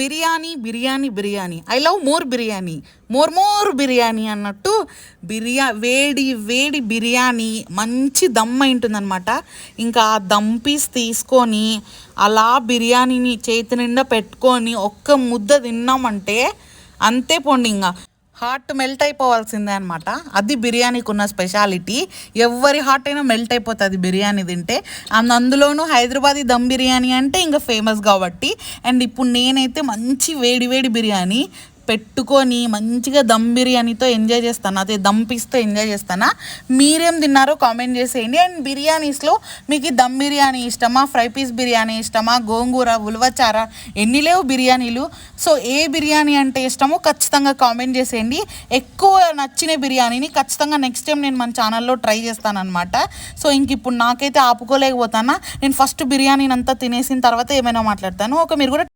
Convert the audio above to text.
Biryani biryani biryani I love more biryani more biryani అన్నట్టు వేడి వేడి బిర్యానీ మంచి దమ్ అయింటుందన్నమాట. ఇంకా ఆ దమ్ పీస్ తీసుకొని అలా బిర్యానీని చేతి నిండా పెట్టుకొని ఒక్క ముద్ద తిన్నామంటే అంతే పోండి, ఇంకా హార్ట్ మెల్ట్ అయిపోవాల్సిందే అనమాట. అది బిర్యానీకి ఉన్న స్పెషాలిటీ. ఎవరి హార్ట్ అయినా మెల్ట్ అయిపోతుంది బిర్యానీ తింటే. అందులోనూ హైదరాబాదీ దమ్ బిర్యానీ అంటే ఇంకా ఫేమస్ కాబట్టి. అండ్ ఇప్పుడు నేనైతే మంచి వేడి వేడి బిర్యానీ పెట్టుకొని మంచిగా దమ్ బిర్యానీతో ఎంజాయ్ చేస్తాను, అదే దమ్ పీస్తో ఎంజాయ్ చేస్తాను. మీరేం తిన్నారో కామెంట్ చేసేయండి. అండ్ బిర్యానీస్లో మీకు దమ్ బిర్యానీ ఇష్టమా, ఫ్రై పీస్ బిర్యానీ ఇష్టమా, గోంగూర, ఉలవచార, ఎన్ని లేవు బిర్యానీలు. సో ఏ బిర్యానీ అంటే ఇష్టమో ఖచ్చితంగా కామెంట్ చేసేయండి. ఎక్కువ నచ్చిన బిర్యానీని ఖచ్చితంగా నెక్స్ట్ టైం నేను మన ఛానల్లో ట్రై చేస్తానన్నమాట. సో ఇంక ఇప్పుడు నాకైతే ఆపుకోలేకపోతానా. నేను ఫస్ట్ బిర్యానీని అంతా తినేసిన తర్వాత ఏమైనా మాట్లాడతాను. మీరు కూడా